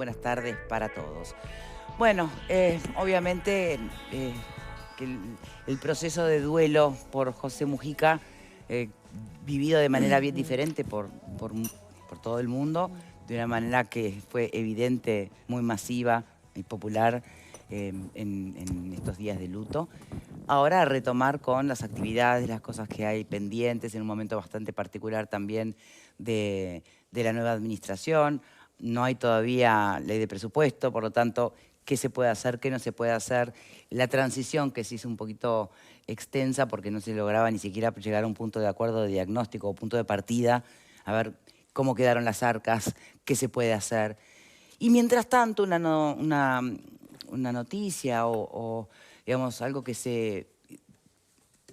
Buenas tardes para todos. Bueno, obviamente que el proceso de duelo por José Mujica, eh, vivido de manera bien diferente por todo el mundo, de una manera que fue evidente, muy masiva y popular en estos días de luto. Ahora a retomar con las actividades, las cosas que hay pendientes, en un momento bastante particular también de la nueva administración. No hay todavía ley de presupuesto, por lo tanto, qué se puede hacer, qué no se puede hacer. La transición que se hizo un poquito extensa porque no se lograba ni siquiera llegar a un punto de acuerdo de diagnóstico o punto de partida, a ver cómo quedaron las arcas, qué se puede hacer. Y mientras tanto, una noticia o, digamos, algo que se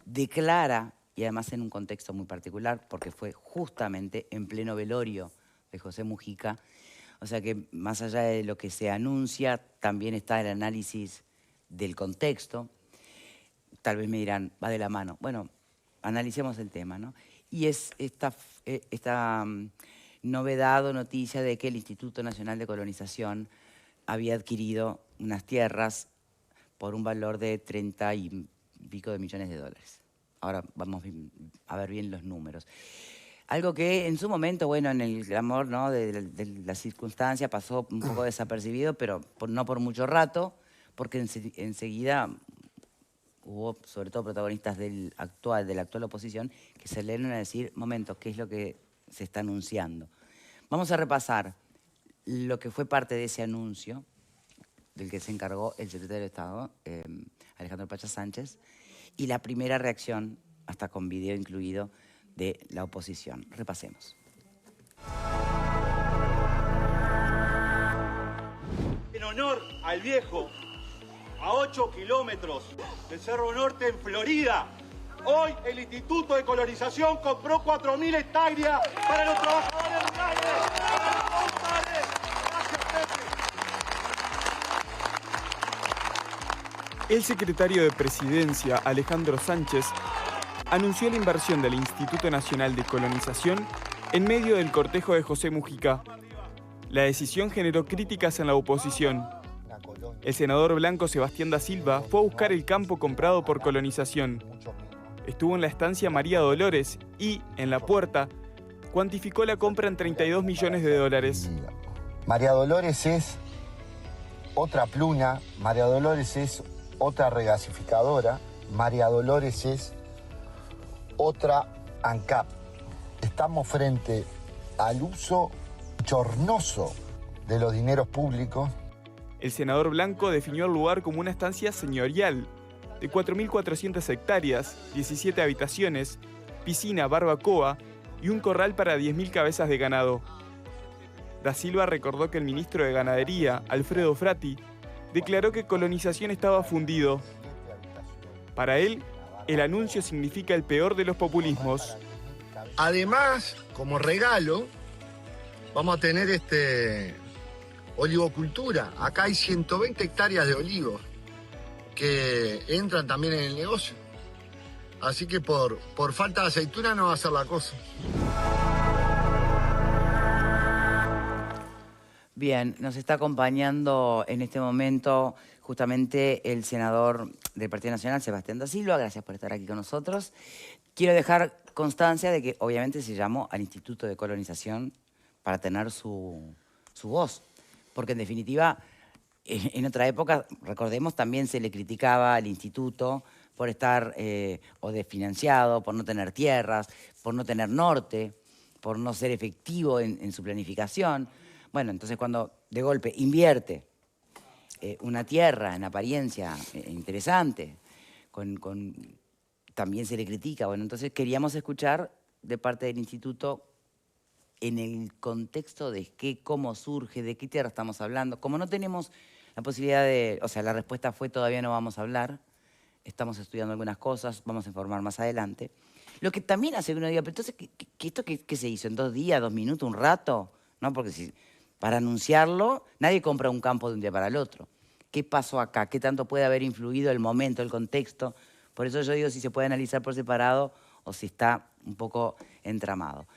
declara, y además en un contexto muy particular, porque fue justamente en pleno velorio de José Mujica. O sea que más allá de lo que se anuncia, también está el análisis del contexto. Tal vez me dirán, va de la mano. Bueno, analicemos el tema, ¿no? Y es esta novedad o noticia de que el Instituto Nacional de Colonización había adquirido unas tierras por un valor de 30 y pico de millones de dólares. Ahora vamos a ver bien los números. Algo que en su momento, bueno, en el clamor, ¿no?, de la circunstancia pasó un poco desapercibido, pero no por mucho rato, porque enseguida hubo, sobre todo protagonistas de la actual oposición, que se salieron a decir, momento, ¿qué es lo que se está anunciando? Vamos a repasar lo que fue parte de ese anuncio, del que se encargó el secretario de Estado, Alejandro Pacha Sánchez, y la primera reacción, hasta con video incluido, de la oposición. Repasemos. En honor al viejo, a 8 kilómetros del Cerro Norte en Florida, hoy el Instituto de Colonización compró 4.000 hectáreas para los trabajadores rurales. Gracias, Pepe. El secretario de Presidencia, Alejandro Sánchez, anunció la inversión del Instituto Nacional de Colonización en medio del cortejo de José Mujica. La decisión generó críticas en la oposición. El senador blanco Sebastián da Silva fue a buscar el campo comprado por Colonización. Estuvo en la estancia María Dolores y, en la puerta, cuantificó la compra en 32 millones de dólares. María Dolores es otra pluna, María Dolores es otra regasificadora, María Dolores es otra ANCAP. Estamos frente al uso chornoso de los dineros públicos. El senador blanco definió el lugar como una estancia señorial de 4.400 hectáreas, 17 habitaciones, piscina, barbacoa y un corral para 10.000 cabezas de ganado. Da Silva recordó que el ministro de Ganadería, Alfredo Frati, declaró que Colonización estaba fundido. Para él, el anuncio significa el peor de los populismos. Además, como regalo, vamos a tener olivocultura. Acá hay 120 hectáreas de olivos que entran también en el negocio. Así que por falta de aceituna no va a ser la cosa. Bien, nos está acompañando en este momento justamente el senador del Partido Nacional, Sebastián da Silva. Gracias por estar aquí con nosotros. Quiero dejar constancia de que obviamente se llamó al Instituto de Colonización para tener su voz, porque en definitiva, en otra época, recordemos, también se le criticaba al instituto por estar o desfinanciado, por no tener tierras, por no tener norte, por no ser efectivo en su planificación. Bueno, entonces cuando de golpe invierte una tierra en apariencia interesante, también se le critica. Bueno, entonces queríamos escuchar de parte del instituto en el contexto de cómo surge, de qué tierra estamos hablando. Como no tenemos la posibilidad de, o sea, la respuesta fue todavía no vamos a hablar, estamos estudiando algunas cosas, vamos a informar más adelante. Lo que también hace que uno diga, pero entonces, ¿esto qué se hizo? ¿En 2 días, 2 minutos, un rato? ¿No? Porque para anunciarlo, nadie compra un campo de un día para el otro. ¿Qué pasó acá? ¿Qué tanto puede haber influido el momento, el contexto? Por eso yo digo si se puede analizar por separado o si está un poco entramado.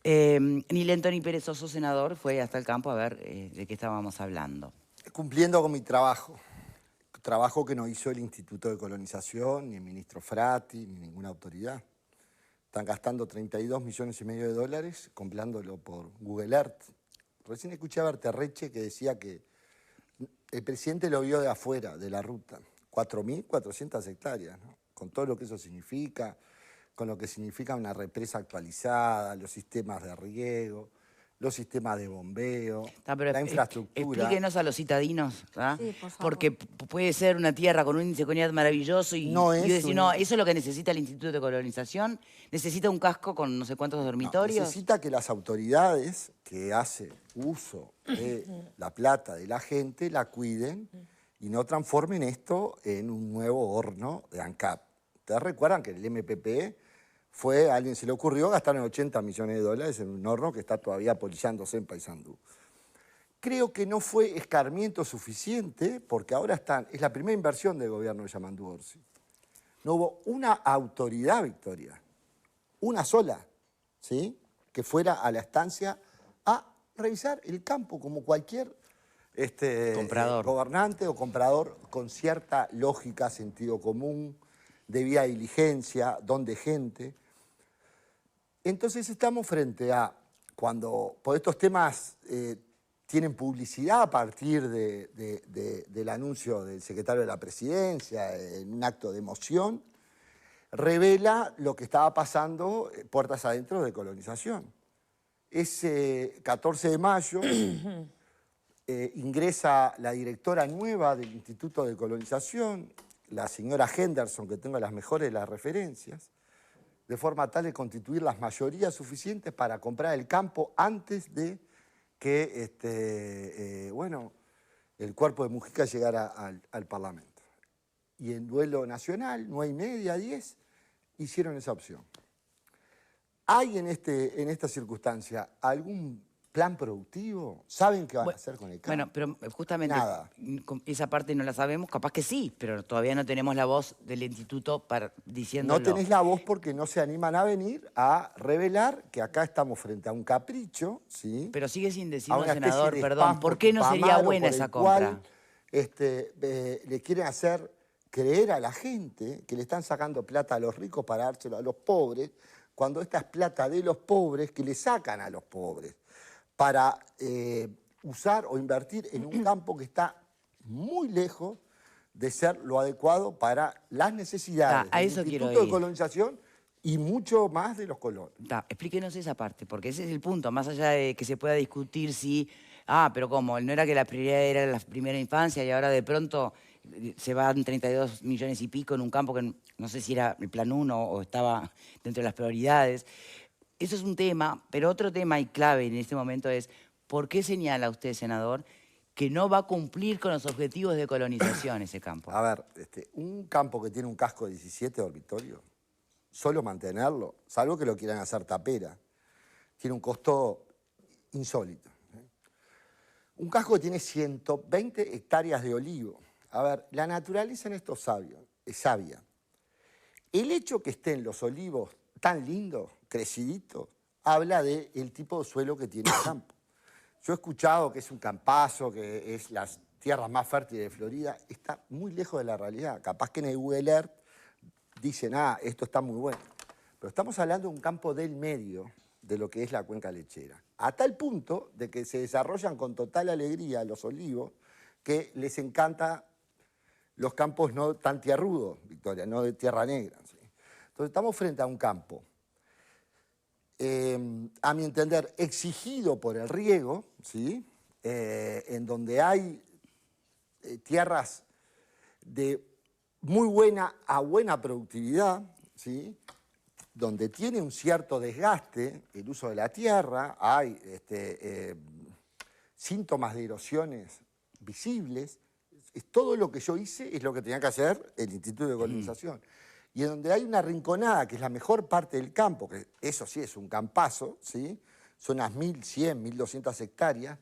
Ni lento ni perezoso, senador, fue hasta el campo a ver de qué estábamos hablando. Cumpliendo con mi trabajo que no hizo el Instituto de Colonización, ni el ministro Frati, ni ninguna autoridad. Están gastando 32,5 millones de dólares comprándolo por Google Earth. Recién escuché a Berterreche que decía que el presidente lo vio de afuera, de la ruta. 4.400 hectáreas, ¿no? Con todo lo que eso significa, con lo que significa una represa actualizada, los sistemas de riego, los sistemas de bombeo, la infraestructura. Explíquenos a los citadinos, ¿verdad? Sí, por favor. Porque puede ser una tierra con un índice de colonialidad maravilloso y, No y es decir, un- no, eso es lo que necesita el Instituto de Colonización, necesita un casco con no sé cuántos No, dormitorios. necesita que las autoridades que hacen uso de la plata de la gente la cuiden y no transformen esto en un nuevo horno de ANCAP. Ustedes recuerdan que el MPP a alguien se le ocurrió gastar 80 millones de dólares en un horno que está todavía polillándose en Paysandú. Creo que no fue escarmiento suficiente porque ahora es la primera inversión del gobierno de Yamandu Orsi. No hubo una autoridad, Victoria, una sola, ¿sí?, que fuera a la estancia a revisar el campo como cualquier Comprador. gobernante o comprador con cierta lógica, sentido común, debida diligencia, don de gente. Entonces estamos frente a, por estos temas tienen publicidad a partir del anuncio del secretario de la Presidencia, en un acto de emoción, revela lo que estaba pasando puertas adentro de colonización. Ese 14 de mayo ingresa la directora nueva del Instituto de Colonización, la señora Henderson, que tengo las mejores de las referencias, de forma tal de constituir las mayorías suficientes para comprar el campo antes de que el cuerpo de Mujica llegara al Parlamento. Y en duelo nacional, 9:30, 10, hicieron esa opción. ¿Hay en esta circunstancia algún plan productivo? ¿Saben qué van a hacer con el campo? Bueno, pero justamente Nada. esa parte no la sabemos, capaz que sí, pero todavía no tenemos la voz del instituto diciéndolo. No tenés la voz porque no se animan a venir a revelar que acá estamos frente a un capricho, ¿sí? Pero sigue sin A decirnos, una especie senador, de perdón, spam ¿por qué no sería Tupamaro buena por esa el cual, compra? le quieren hacer creer a la gente que le están sacando plata a los ricos para dárselo a los pobres, cuando esta es plata de los pobres que le sacan a los pobres para usar o invertir en un campo que está muy lejos de ser lo adecuado para las necesidades a del eso quiero Instituto de ir. Colonización y mucho más de los colonos. Explíquenos esa parte, porque ese es el punto, más allá de que se pueda discutir si, pero ¿cómo? ¿No era que la prioridad era la primera infancia y ahora de pronto se van 32 millones y pico en un campo que no sé si era el plan 1 o estaba dentro de las prioridades? Eso es un tema, pero otro tema y clave en este momento es, ¿por qué señala usted, senador, que no va a cumplir con los objetivos de colonización ese campo? A ver, un campo que tiene un casco de 17 dormitorios, solo mantenerlo, salvo que lo quieran hacer tapera, tiene un costo insólito. Un casco que tiene 120 hectáreas de olivo. A ver, la naturaleza en esto es sabia. El hecho que estén los olivos tan lindos, creciditos, habla del tipo de suelo que tiene el campo. Yo he escuchado que es un campazo, que es las tierras más fértiles de Florida. Está muy lejos de la realidad. Capaz que en el Google Earth dicen, esto está muy bueno. Pero estamos hablando de un campo del medio de lo que es la cuenca lechera. A tal punto de que se desarrollan con total alegría los olivos, que les encanta los campos no tan tierrudos, Victoria, no de tierra negra. ¿Sí? Entonces estamos frente a un campo, a mi entender, exigido por el riego, ¿sí? En donde hay tierras de muy buena a buena productividad, ¿sí? Donde tiene un cierto desgaste el uso de la tierra, hay síntomas de erosiones visibles. Todo lo que yo hice es lo que tenía que hacer el Instituto de Colonización. Y en donde hay una rinconada, que es la mejor parte del campo, que eso sí es un campazo, ¿sí? Son unas 1.100, 1.200 hectáreas,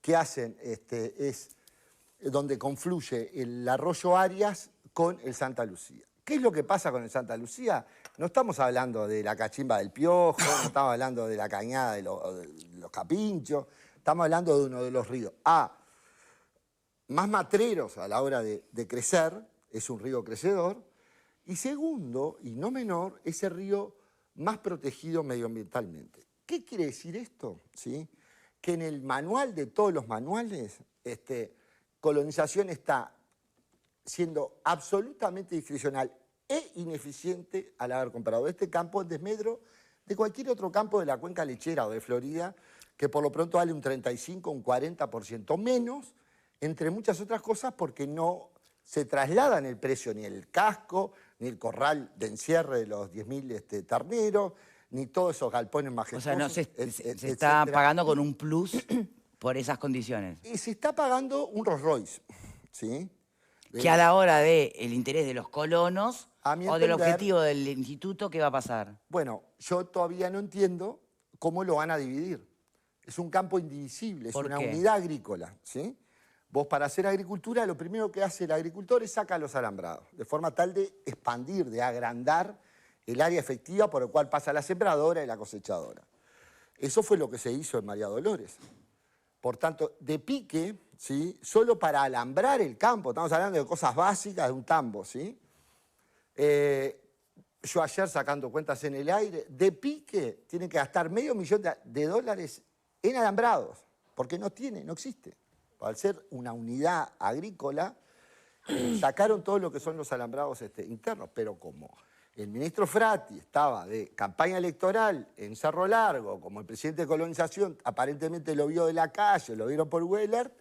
que hacen, es donde confluye el arroyo Arias con el Santa Lucía. ¿Qué es lo que pasa con el Santa Lucía? No estamos hablando de la cachimba del Piojo, no estamos hablando de la cañada de los Capinchos, estamos hablando de uno de los ríos más matreros a la hora de crecer, es un río crecedor, y segundo, y no menor, es el río más protegido medioambientalmente. ¿Qué quiere decir esto? ¿Sí? Que en el manual de todos los manuales, colonización está siendo absolutamente discrecional e ineficiente al haber comprado este campo en desmedro de cualquier otro campo de la cuenca lechera o de Florida, que por lo pronto vale un 35, un 40% menos, entre muchas otras cosas porque no se trasladan el precio ni el casco, ni el corral de encierre de los 10.000 terneros, ni todos esos galpones majestuosos. O sea, no se está pagando con un plus por esas condiciones. Y se está pagando un Rolls Royce, ¿sí? Que a la hora del interés de los colonos A mi o del entender, objetivo del instituto, ¿qué va a pasar? Bueno, yo todavía no entiendo cómo lo van a dividir. Es un campo indivisible, es ¿Por una qué? unidad agrícola, ¿sí? Vos para hacer agricultura, lo primero que hace el agricultor es sacar los alambrados, de forma tal de expandir, de agrandar el área efectiva por el cual pasa la sembradora y la cosechadora. Eso fue lo que se hizo en María Dolores. Por tanto, de pique, ¿sí? Solo para alambrar el campo, estamos hablando de cosas básicas de un tambo, ¿sí? Yo ayer sacando cuentas en el aire, de pique tienen que gastar $500.000 en alambrados, porque no existe. Al ser una unidad agrícola, sacaron todo lo que son los alambrados internos, pero como el ministro Frati estaba de campaña electoral en Cerro Largo, como el presidente de colonización aparentemente lo vio de la calle, lo vieron por Weller,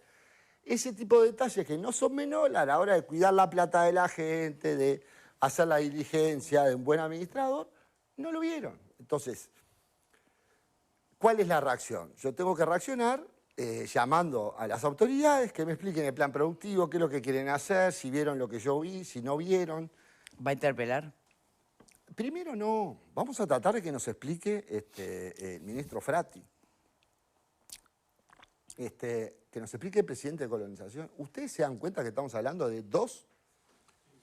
ese tipo de detalles que no son menores a la hora de cuidar la plata de la gente, de hacer la diligencia de un buen administrador, no lo vieron. Entonces, ¿cuál es la reacción? Yo tengo que reaccionar llamando a las autoridades que me expliquen el plan productivo, qué es lo que quieren hacer, si vieron lo que yo vi, si no vieron. ¿Va a interpelar? Primero no, vamos a tratar de que nos explique el ministro Frati. Que nos explique el presidente de colonización. ¿Ustedes se dan cuenta que estamos hablando de 2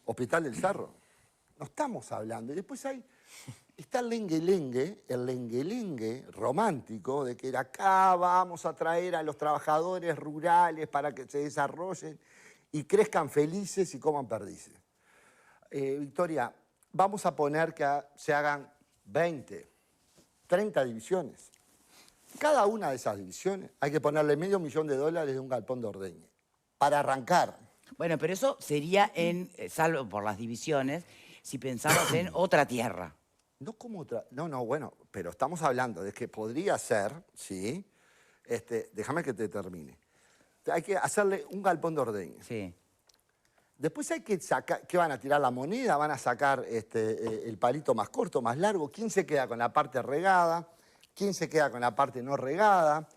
Hospital del Cerro? No estamos hablando. Y después está el lenguelengue romántico de que de acá vamos a traer a los trabajadores rurales para que se desarrollen y crezcan felices y coman perdices. Victoria, vamos a poner que se hagan 20, 30 divisiones. Cada una de esas divisiones hay que ponerle $500.000 de un galpón de ordeñe para arrancar. Bueno, pero eso sería salvo por las divisiones, si pensamos en otra tierra. No como otra, no, bueno, pero estamos hablando de que podría ser, ¿sí? Déjame que te termine. Hay que hacerle un galpón de ordeñe. Sí. Después hay que sacar, ¿qué van a tirar la moneda? Van a sacar el palito más corto, más largo. ¿Quién se queda con la parte regada? ¿Quién se queda con la parte no regada?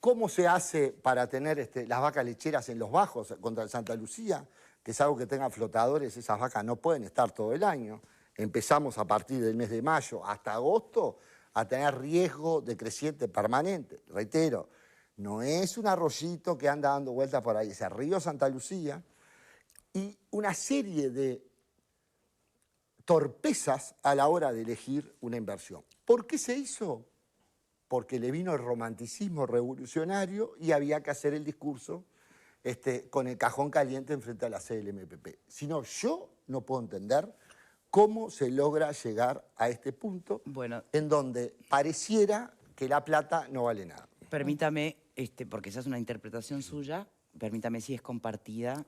¿Cómo se hace para tener las vacas lecheras en los bajos contra el Santa Lucía? Que es algo que tengan flotadores, esas vacas no pueden estar todo el año. Empezamos a partir del mes de mayo hasta agosto a tener riesgo de creciente permanente. Reitero, no es un arroyito que anda dando vueltas por ahí, es el río Santa Lucía. Y una serie de torpezas a la hora de elegir una inversión. ¿Por qué se hizo? Porque le vino el romanticismo revolucionario y había que hacer el discurso con el cajón caliente enfrente a la CLMPP. Si no, yo no puedo entender cómo se logra llegar a este punto en donde pareciera que la plata no vale nada. Permítame, porque esa es una interpretación suya, permítame si es compartida,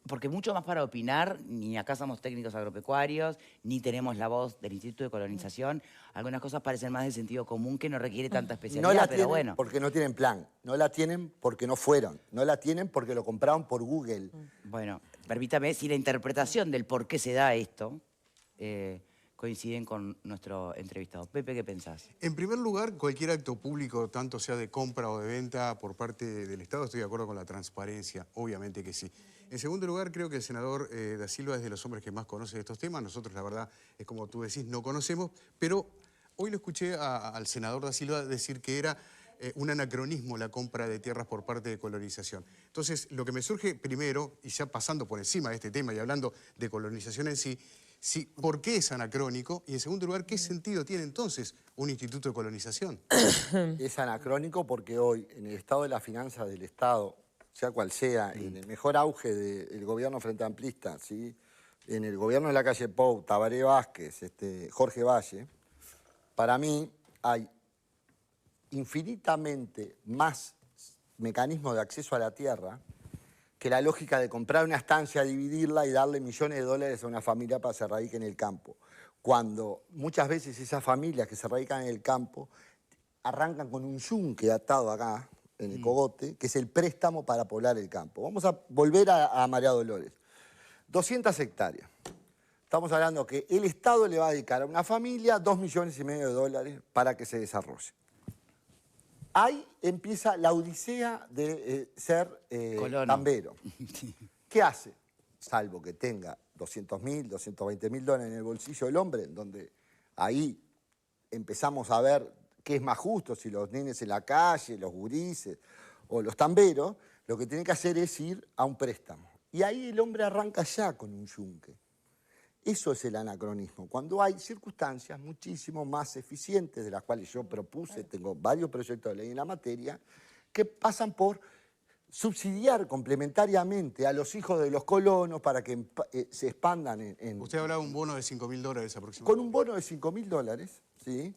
porque mucho más para opinar, ni acá somos técnicos agropecuarios, ni tenemos la voz del Instituto de Colonización. Algunas cosas parecen más de sentido común que no requiere tanta especialidad, No la pero tienen bueno. porque no tienen plan, no la tienen porque no fueron, no la tienen porque lo compraron por Google. Bueno, permítame si la interpretación del por qué se da esto coinciden con nuestro entrevistado. Pepe, ¿qué pensás? En primer lugar, cualquier acto público, tanto sea de compra o de venta por parte del Estado, estoy de acuerdo con la transparencia, obviamente que sí. En segundo lugar, creo que el senador Da Silva es de los hombres que más conoce de estos temas. Nosotros, la verdad, es como tú decís, no conocemos, pero hoy lo escuché al senador Da Silva decir que era un anacronismo la compra de tierras por parte de colonización. Entonces, lo que me surge primero, y ya pasando por encima de este tema y hablando de colonización en sí, Sí, ¿por qué es anacrónico? Y en segundo lugar, ¿qué sentido tiene entonces un instituto de colonización? Es anacrónico porque hoy, en el estado de las finanzas del Estado, sea cual sea, en el mejor auge del gobierno frente amplista, ¿sí? En el gobierno de la calle Pou, Tabaré Vázquez, Jorge Valle, para mí hay infinitamente más mecanismos de acceso a la tierra que la lógica de comprar una estancia, dividirla y darle millones de dólares a una familia para que se radique en el campo. Cuando muchas veces esas familias que se radican en el campo arrancan con un yunque atado acá, en el cogote, que es el préstamo para poblar el campo. Vamos a volver a María Dolores. 200 hectáreas. Estamos hablando que el Estado le va a dedicar a una familia 2,5 millones de dólares para que se desarrolle. Ahí empieza la odisea de ser tambero. ¿Qué hace? Salvo que tenga 200.000, 220.000 dólares en el bolsillo del hombre, donde ahí empezamos a ver qué es más justo, si los nenes en la calle, los gurises o los tamberos, lo que tiene que hacer es ir a un préstamo. Y ahí el hombre arranca ya con un yunque. Eso es el anacronismo, cuando hay circunstancias muchísimo más eficientes, de las cuales yo propuse, tengo varios proyectos de ley en la materia, que pasan por subsidiar complementariamente a los hijos de los colonos para que se expandan en... Usted hablaba de un bono de $5.000 aproximadamente. Con un bono de $5.000, ¿sí?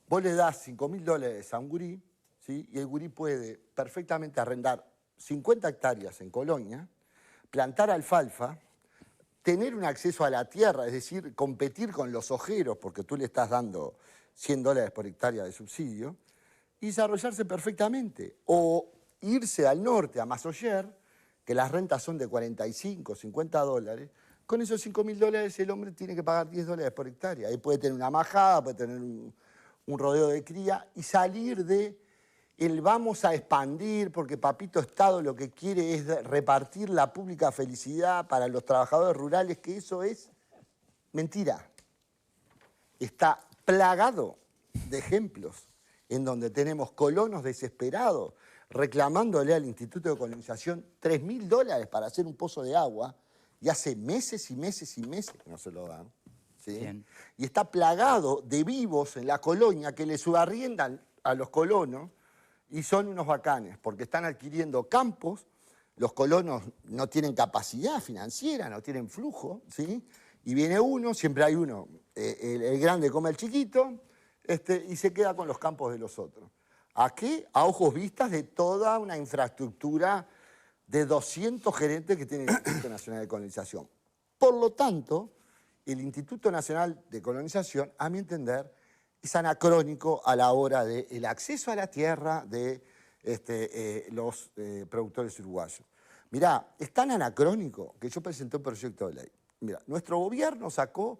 Vos le das $5.000 a un gurí, ¿sí? Y el gurí puede perfectamente arrendar 50 hectáreas en Colonia, plantar alfalfa, tener un acceso a la tierra, es decir, competir con los ojeros, porque tú le estás dando $100 por hectárea de subsidio, y desarrollarse perfectamente. O irse al norte, a Masoyer, que las rentas son de 45, 50 dólares, con esos $5.000 el hombre tiene que pagar $10 por hectárea. Ahí puede tener una majada, puede tener un rodeo de cría y salir de el vamos a expandir porque Papito Estado lo que quiere es repartir la pública felicidad para los trabajadores rurales, que eso es mentira. Está plagado de ejemplos en donde tenemos colonos desesperados reclamándole al Instituto de Colonización $3.000 para hacer un pozo de agua y hace meses y meses y meses que no se lo dan. ¿Sí? Y está plagado de vivos en la colonia que le subarriendan a los colonos y son unos bacanes, porque están adquiriendo campos, los colonos no tienen capacidad financiera, no tienen flujo, ¿sí? Y viene uno, siempre hay uno, el grande come al chiquito, y se queda con los campos de los otros. ¿A qué? A ojos vistas de toda una infraestructura de 200 gerentes que tiene el Instituto Nacional de Colonización. Por lo tanto, el Instituto Nacional de Colonización, a mi entender, es anacrónico a la hora del acceso a la tierra de los productores uruguayos. Mirá, es tan anacrónico que yo presenté un proyecto de ley. Mirá, nuestro gobierno sacó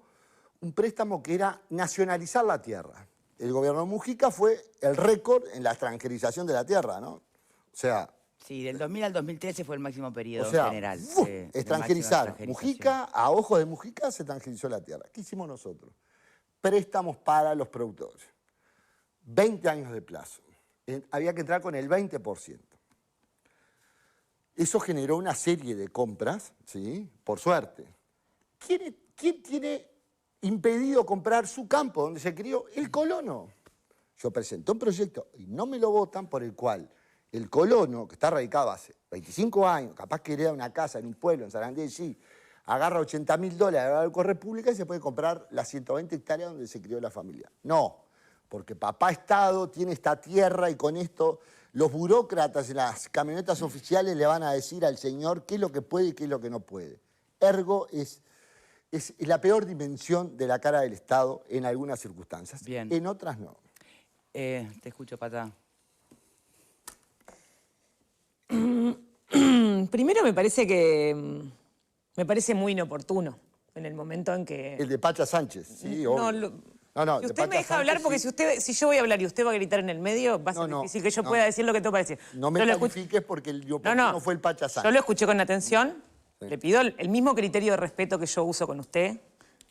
un préstamo que era nacionalizar la tierra. El gobierno de Mujica fue el récord en la extranjerización de la tierra, ¿no? O sea... Sí, del 2000 al 2013 fue el máximo periodo general. Extranjerizar. Mujica, a ojos de Mujica, se extranjerizó la tierra. ¿Qué hicimos nosotros? Préstamos para los productores. 20 años de plazo. Había que entrar con el 20%. Eso generó una serie de compras, ¿sí? Por suerte. ¿Quién tiene impedido comprar su campo donde se crió? El colono. Yo presenté un proyecto y no me lo votan, por el cual el colono, que está radicado hace 25 años, capaz que hereda una casa en un pueblo, en Sarandí, sí, agarra $80.000 del Banco República y se puede comprar las 120 hectáreas donde se crió la familia. No, porque papá Estado tiene esta tierra y con esto los burócratas en las camionetas oficiales le van a decir al señor qué es lo que puede y qué es lo que no puede. Ergo es la peor dimensión de la cara del Estado en algunas circunstancias. Bien. En otras no. Te escucho, Patá. Primero me parece muy inoportuno en el momento en que... El de Pacha Sánchez, sí, no, no, si usted me deja hablar, porque sí. si yo voy a hablar y usted va a gritar en el medio, va a ser difícil que yo pueda decir lo que tengo para decir. No me califiques porque el no fue el Pacha Sánchez. Yo lo escuché con atención, le pido el mismo criterio de respeto que yo uso con usted.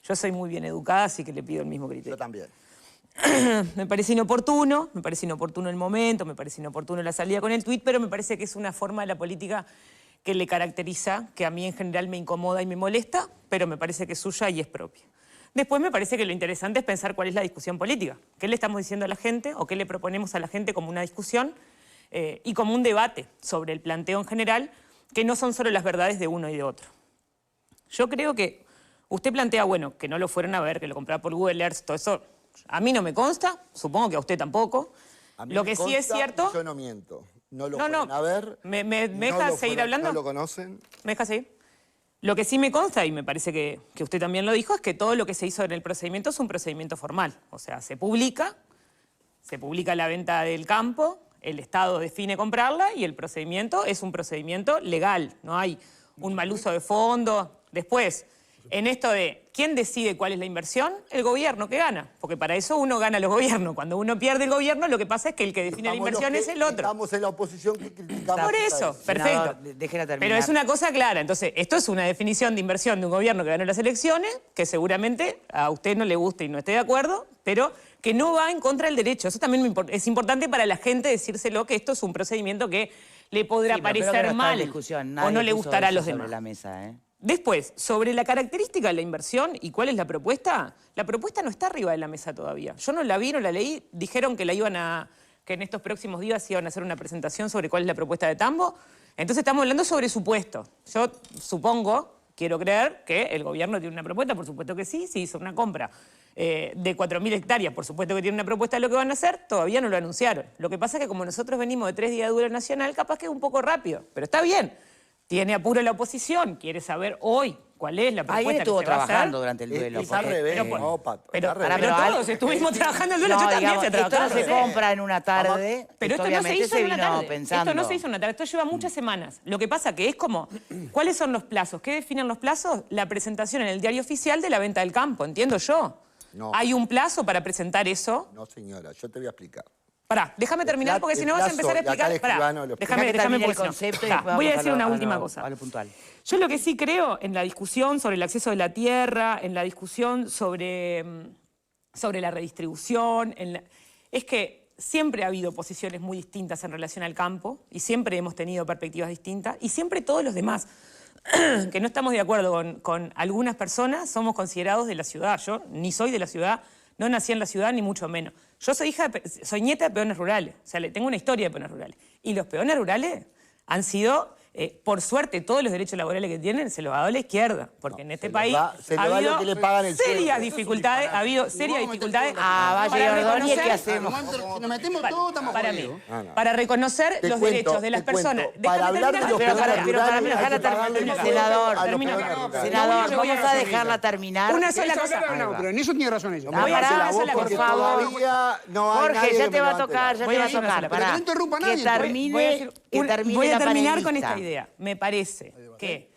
Yo soy muy bien educada, así que le pido el mismo criterio. Yo también. Me parece inoportuno el momento, me parece inoportuno la salida con el tuit, pero me parece que es una forma de la política que le caracteriza, que a mí en general me incomoda y me molesta, pero me parece que es suya y es propia. Después me parece que lo interesante es pensar cuál es la discusión política. ¿Qué le estamos diciendo a la gente o qué le proponemos a la gente como una discusión y como un debate sobre el planteo en general, que no son solo las verdades de uno y de otro? Yo creo que usted plantea, bueno, que no lo fueron a ver, que lo compraba por Google Earth, todo eso a mí no me consta, supongo que a usted tampoco. A mí Lo me que sí es consta, cierto... Yo no miento. No lo No, fueron a ver. ¿Me no deja lo seguir fueron- hablando? ¿No lo conocen? ¿Me deja seguir? Lo que sí me consta, y me parece que usted también lo dijo, es que todo lo que se hizo en el procedimiento es un procedimiento formal. O sea, se publica la venta del campo, el Estado define comprarla y el procedimiento es un procedimiento legal. No hay un mal uso de fondos. Después, en esto de quién decide cuál es la inversión, el gobierno que gana. Porque para eso uno gana los gobiernos. Cuando uno pierde el gobierno, lo que pasa es que el que define la Estamos inversión los es que el otro. Estamos en la oposición que criticamos. Por eso, perfecto. Senador, déjela terminar. Pero es una cosa clara. Entonces, esto es una definición de inversión de un gobierno que ganó las elecciones, que seguramente a usted no le guste y no esté de acuerdo, pero que no va en contra del derecho. Eso también es importante para la gente decírselo, que esto es un procedimiento que le podrá Sí, pero creo que parecer no está en mal discusión. o Nadie no le puso gustará a eso los sobre demás. la mesa, ¿eh? Después, sobre la característica de la inversión y cuál es la propuesta no está arriba de la mesa todavía. Yo no la vi, no la leí, dijeron que que en estos próximos días iban a hacer una presentación sobre cuál es la propuesta de Tambo. Entonces estamos hablando sobre supuesto. Yo supongo, quiero creer, que el gobierno tiene una propuesta, por supuesto que sí, si hizo una compra de 4.000 hectáreas, por supuesto que tiene una propuesta de lo que van a hacer, todavía no lo anunciaron. Lo que pasa es que como nosotros venimos de 3 días de duelo nacional, capaz que es un poco rápido, pero está bien. Tiene apuro la oposición, quiere saber hoy cuál es la propuesta Ahí estuvo que se va a hacer. trabajando durante el duelo. Es al porque- revés, pero- no, Pato. Pero, es al revés. pero pero todos al- estuvimos trabajando el duelo, yo también digamos, se esto no trabajaba. se compra en una tarde. Pero esto no se obviamente hizo en una vino tarde. pensando. Esto no se hizo en una tarde, esto lleva muchas semanas. Lo que pasa que es como, ¿cuáles son los plazos? ¿Qué definen los plazos? La presentación en el diario oficial de la venta del campo, entiendo yo. No. ¿Hay un plazo para presentar eso? No, señora, yo te voy a explicar. Pará, déjame terminar porque si no vas a empezar a y acá explicar. el Pará, escribano lo- déjame Deja que termine el porque si no- concepto y Ta, después voy a vamos decir una lo- última cosa. a lo puntual. Yo lo que sí creo en la discusión sobre el acceso de la tierra, en la discusión sobre la redistribución, es que siempre ha habido posiciones muy distintas en relación al campo y siempre hemos tenido perspectivas distintas y siempre todos los demás que no estamos de acuerdo con algunas personas somos considerados de la ciudad. Yo ni soy de la ciudad, no nací en la ciudad ni mucho menos. Yo soy nieta de peones rurales, o sea, tengo una historia de peones rurales. Y los peones rurales han sido, por suerte, todos los derechos laborales que tienen se los ha dado la izquierda, porque en este país se ha les da lo habido que le pagan el serias sueldo. dificultades, ha habido serias dificultades Ah, Valle para Ordóñez, ¿qué reconocer- hacemos? Si nos metemos todos, estamos para jodidos. mí, para reconocer Te los cuento, derechos de las te cuento. personas. Para Déjame hablar de terminar. los Pero para peones mí, rurales, hay déjala que pagarle terminar, el sueldo senador. a los Termino. peones rurales. Senador, yo voy a vamos a hacer dejarla terminar. Una sola Eso, cosa. no, pero en eso tiene razón ella. Ah, Voy a pará, hacer la una voz sola porque cosa. todavía no hay nadie Jorge, ya que te me va a levante tocar, la ya Voy te a va a decir una tocar. sola cosa. Pero Pará. no interrumpa a Que nadie, pues. termine Voy a la terminar con panelista. esta idea. Me parece que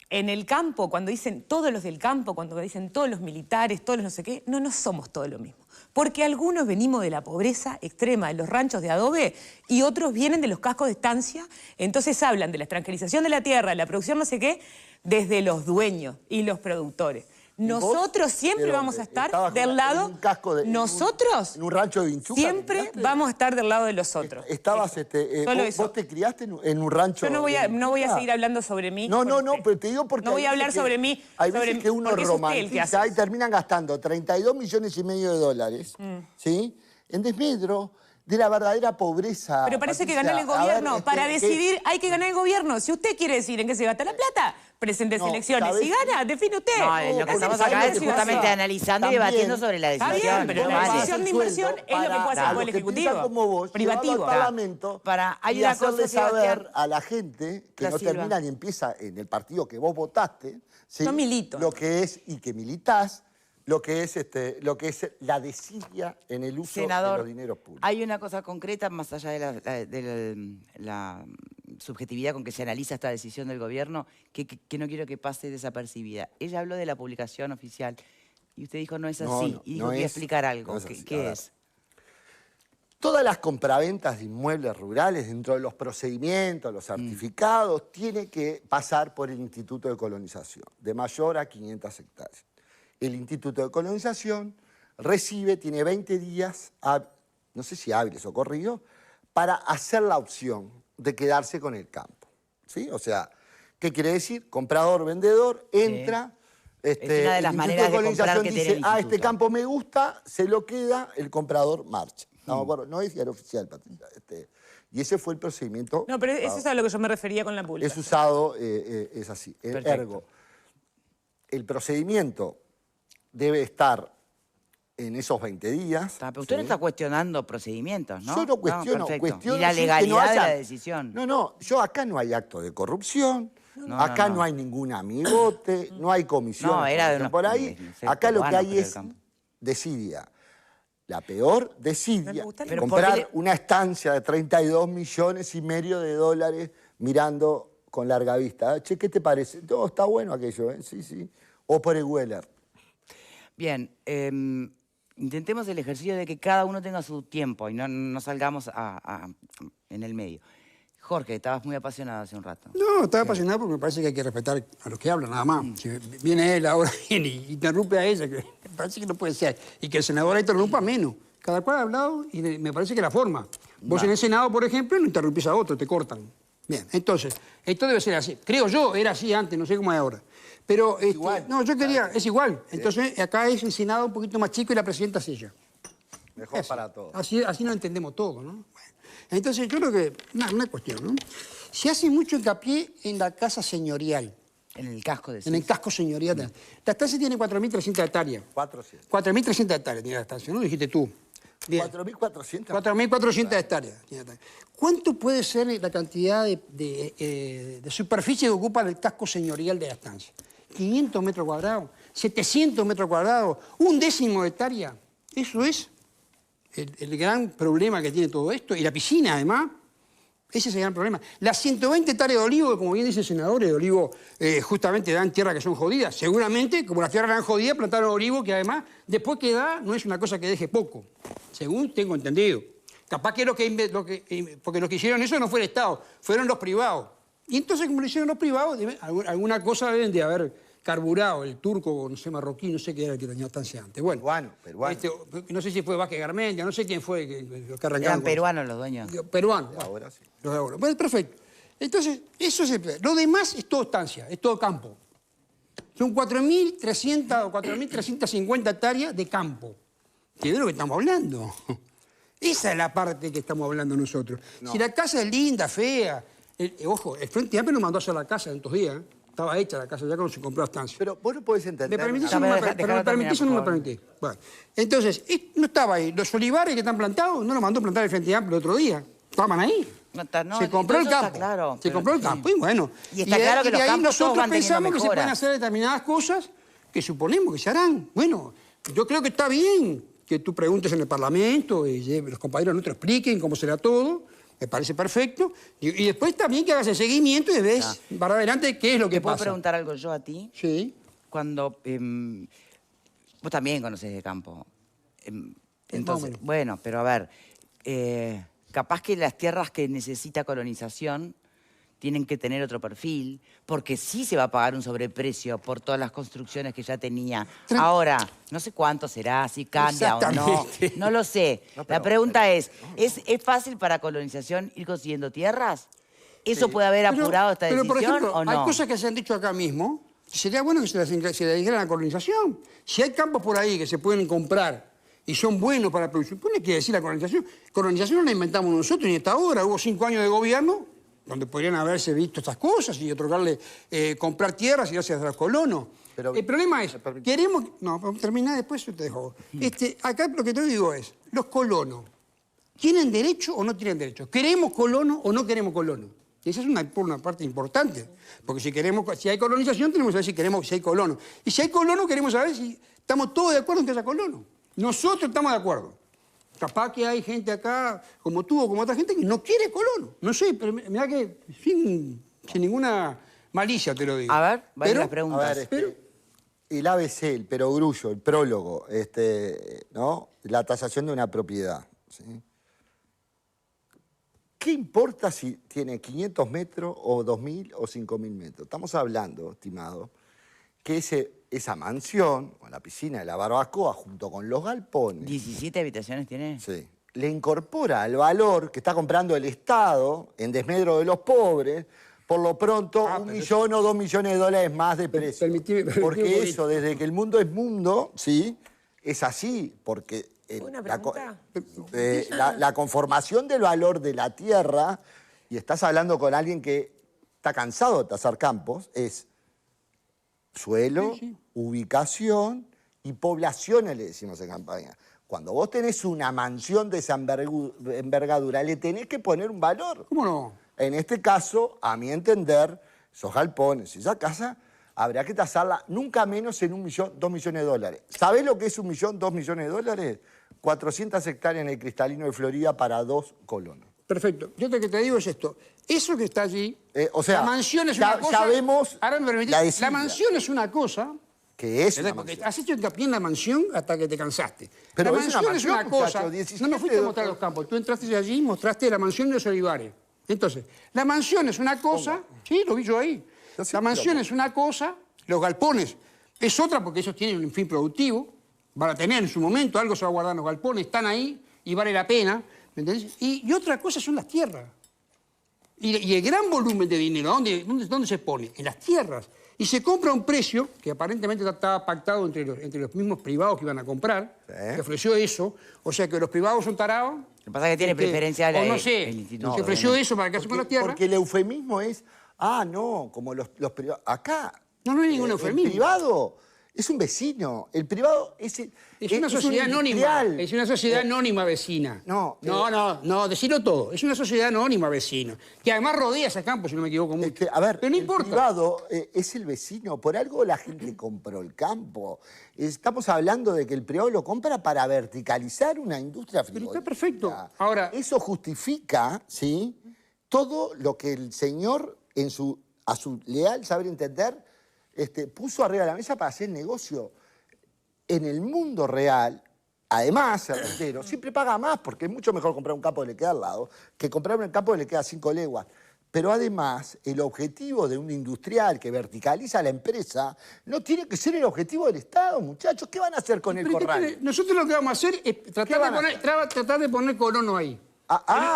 en el campo, cuando dicen todos los del campo, cuando dicen todos los militares, todos los no sé qué, no somos todos lo mismo. Porque algunos venimos de la pobreza extrema, de los ranchos de adobe, y otros vienen de los cascos de estancia, entonces hablan de la extranjerización de la tierra, de la producción no sé qué, desde los dueños y los productores. Nosotros siempre ¿De vamos dónde? a estar ¿Estabas del en lado... un casco de- en un- nosotros en un rancho de Vinchuca, siempre ¿te criaste? vamos a estar del lado de los otros. Estabas, Eso. vos, Solo eso. vos te criaste en un rancho. Yo no voy a Vinchuca? seguir hablando sobre mí. No, con usted. pero te digo porque... No voy a hay hablar veces que- sobre mí. Hay sobre veces mí, que uno porque es usted el que romantiza hace. y terminan gastando 32,5 millones de dólares, ¿sí? En desmedro de la verdadera pobreza. Pero parece que Patricia. ganar el A ver, gobierno. Para decidir hay que ganar el gobierno. Si usted quiere decir en qué se gasta la plata, presente No, elecciones. ¿sabés Si gana, define usted. No, lo que Hace estamos esa acá es decisión. justamente analizando y También. debatiendo sobre la Está decisión. bien, pero la Vale. decisión de inversión es lo que puede hacer el Poder Ejecutivo. Como vos, Privativo. llevarlo al Parlamento Hay y una hacerle cosa, Sebastián. saber a la gente que Da no Silva. termina ni empieza en el partido que vos votaste, ¿sí? Yo milito. Lo que es, y que militás, lo que es la desidia en el uso de Senador, los dineros públicos. hay una cosa concreta, más allá de la subjetividad con que se analiza esta decisión del gobierno, que no quiero que pase desapercibida. Ella habló de la publicación oficial y usted dijo no es así, No, no, y dijo no que iba a es- explicar algo. no es así. A ¿Qué ver. es? Todas las compraventas de inmuebles rurales, dentro de los procedimientos, los certificados, tiene que pasar por el Instituto de Colonización, de mayor a 500 hectáreas. El Instituto de Colonización tiene 20 días, no sé si hábiles o corridos, para hacer la opción de quedarse con el campo. ¿sí? O sea, ¿qué quiere decir? Comprador, vendedor, entra... Es una de las maneras de comprar que tiene el dice, este instituto. campo me gusta, se lo queda, el comprador marcha. No me acuerdo, no es diario oficial, Patricia. Y ese fue el procedimiento. No, pero eso es a lo que yo me refería con la publicación. Es usado, es así. Ergo, el procedimiento debe estar en esos 20 días. Pero usted no está cuestionando procedimientos, ¿no? Yo no cuestiono, perfecto. cuestiono Y la sí, legalidad que no de la haya- decisión. No, yo acá no hay acto de corrupción, acá no hay ningún amigote, no hay comisión No, era de unos por ahí. no sé, Acá lo que peruanos, hay creo, es del campo. desidia. La peor desidia, gusta la- Pero comprar ¿por qué una estancia de 32,5 millones de dólares mirando con larga vista. Che, ¿qué te parece? No, está bueno aquello, ¿eh? Sí. O por el Weller. Bien, intentemos el ejercicio de que cada uno tenga su tiempo y no salgamos en el medio. Jorge, estabas muy apasionado hace un rato. No, estaba apasionado porque me parece que hay que respetar a los que hablan, nada más. Si viene él ahora y interrumpe a ella, que me parece que no puede ser. Y que el senador la interrumpa menos. Cada cual ha hablado y me parece que la forma. Vos en el Senado, por ejemplo, no interrumpís a otro, te cortan. Bien, entonces, esto debe ser así. Creo yo, era así antes, no sé cómo es ahora. Pero, igual. no, yo quería, es igual. Entonces, acá es el Senado un poquito más chico y la presidenta es ella. Mejor para todos. Así lo entendemos todo, ¿no? Bueno, entonces, yo creo que, una cuestión, ¿no? Se hace mucho hincapié en la casa señorial, En el casco de en el casco señorial. La estancia tiene 4.300 hectáreas. 400. 4.300 hectáreas tiene la estancia, ¿no? Dijiste tú. Bien. 4.400. 4.400 hectáreas. ¿Cuánto puede ser la cantidad de superficie que ocupa el casco señorial de la estancia? 500 metros cuadrados, 700 metros cuadrados, 1/10 de hectárea. Eso es el gran problema que tiene todo esto. Y la piscina, además, ese es el gran problema. Las 120 hectáreas de olivo, como bien dice el senador, el olivo justamente dan tierras que son jodidas. Seguramente, como las tierras eran jodidas, plantaron olivo que además, después que da, no es una cosa que deje poco, según tengo entendido. Capaz que porque los que hicieron eso no fue el Estado, fueron los privados. Y entonces, como lo hicieron los privados, alguna cosa deben de haber carburado el turco, no sé, marroquí, no sé qué era el que tenía estancia antes. Bueno, Peruano. no sé si fue Vázquez Garmendia, no sé quién fue que arrancaron. Eran con peruanos los dueños. eso. Peruanos. Ahora sí. Los de ahora. Bueno, perfecto. Entonces, eso es lo demás es todo estancia, es todo campo. Son 4.300 o 4.350 hectáreas de campo. ¿Qué de lo que estamos hablando? Esa es la parte que estamos hablando nosotros. No. Si la casa es linda, fea... ojo, el Frente Amplio nos mandó a hacer la casa en estos días. Estaba hecha la casa ya cuando se compró la estancia. Pero vos no podés entender. ¿Me permitís o no me permitís? Bueno, entonces, no estaba ahí. Los olivares que están plantados no los mandó a plantar el Frente Amplio el otro día. Estaban ahí. Se compró el campo. Claro, se compró el campo. Y bueno. Y está claro que los campos nosotros van teniendo pensamos que se pueden mejoras. hacer determinadas cosas que suponemos que se harán. Bueno, yo creo que está bien que tú preguntes en el Parlamento y los compañeros nuestros expliquen cómo será todo. Me parece perfecto. Y después también que hagas el seguimiento y ves para adelante qué es lo que ¿Te puedo pasa. preguntar algo yo a ti? Sí. Cuando vos también conoces de campo. Entonces, bueno, pero a ver, capaz que las tierras que necesita colonización tienen que tener otro perfil, porque sí se va a pagar un sobreprecio por todas las construcciones que ya tenía. Ahora, no sé cuánto será, si cambia o no, no lo sé. La pregunta es fácil para colonización ir consiguiendo tierras? ¿Eso puede haber apurado esta decisión por ejemplo, o no? hay cosas que se han dicho acá mismo, sería bueno que se le dijeran a la colonización. Si hay campos por ahí que se pueden comprar y son buenos para la producción, ¿qué quiere decir la colonización? Colonización no la inventamos nosotros ni hasta ahora. Hubo 5 años de gobierno donde podrían haberse visto estas cosas y otorgarle, comprar tierras y gracias a los colonos. Pero el problema es, queremos... No, terminar después yo te dejo. Acá lo que te digo es, los colonos, ¿tienen derecho o no tienen derecho? ¿Queremos colonos o no queremos colonos? Y esa es una parte importante. Porque si hay colonización, tenemos que saber si hay colonos. Y si hay colonos, queremos saber si estamos todos de acuerdo en que haya colonos. Nosotros estamos de acuerdo. Capaz que hay gente acá, como tú o como otra gente, que no quiere colono. No sé, pero mirá que sin ninguna malicia te lo digo. A ver, varias preguntas. A ver, el ABC, el perogrullo, el prólogo, ¿no? La tasación de una propiedad. ¿Sí? ¿Qué importa si tiene 500 metros o 2.000 o 5.000 metros? Estamos hablando, estimado, que esa mansión, o la piscina de la barbacoa, junto con los galpones... ¿17 habitaciones tiene? Sí. Le incorpora al valor que está comprando el Estado en desmedro de los pobres por lo pronto, $1 millón o $2 millones más de precio. Permitime Porque eso, desde que el mundo es mundo, ¿sí? Es así, porque ¿Una pregunta? la conformación del valor de la tierra, y estás hablando con alguien que está cansado de tasar campos, es suelo, ubicación y poblaciones, le decimos en campaña. Cuando vos tenés una mansión de esa envergadura, le tenés que poner un valor. ¿Cómo no? En este caso, a mi entender, esos galpones, esa casa, habría que tasarla nunca menos en $1 millón, $2 millones de dólares. ¿Sabés lo que es $1 millón, $2 millones de dólares? 400 hectáreas en el Cristalino de Florida para 2 colonos. Perfecto. Yo lo que te digo es esto. Eso que está allí, o sea, la mansión es una cosa... ya vemos ahora me permitís, la la desidia. mansión es una cosa... Que es una Porque mansión. has hecho hincapié en la mansión hasta que te cansaste. Pero la es una mansión es una mansión, cosa... muchacho, 17 no me fuiste a de mostrar otro- los campos. Tú entraste allí y mostraste la mansión de los olivares. Entonces, la mansión es una cosa... Sí, lo vi yo ahí. Yo sí La mansión lo- es una cosa, los galpones es otra porque ellos tienen un fin productivo, van a tener en su momento, algo se va a guardar en los galpones, están ahí y vale la pena, ¿me entendés? Y otra cosa son las tierras. Y el gran volumen de dinero, ¿dónde se pone? En las tierras. Y se compra a un precio que aparentemente estaba pactado entre los mismos privados que iban a comprar, que ofreció eso. O sea que los privados son tarados. Lo que pasa es que tiene preferencia o no el sé, instituto. se ofreció eso para quedarse con la tierra. Porque el eufemismo es, no, como los privados. Acá, No hay ningún eufemismo. el privado es un vecino. El privado es Es una sociedad un anónima. industrial. Es una sociedad anónima vecina. No, decirlo todo. Es una sociedad anónima vecina. Que además rodea ese campo, si no me equivoco mucho. A ver, pero no el importa. privado es el vecino. Por algo la gente compró el campo. Estamos hablando de que el privado lo compra para verticalizar una industria Pero frigorífica. está perfecto. Ahora, Eso justifica, ¿sí?, todo lo que el señor, a su leal saber entender, puso arriba de la mesa para hacer negocio. En el mundo real, además, el rentero siempre paga más, porque es mucho mejor comprar un campo que le queda al lado que comprar un campo que le queda 5 leguas. Pero además, el objetivo de un industrial que verticaliza la empresa no tiene que ser el objetivo del Estado, muchachos. ¿Qué van a hacer con el pero ¿qué corral? tiene? Nosotros lo que vamos a hacer es tratar de poner colono ahí.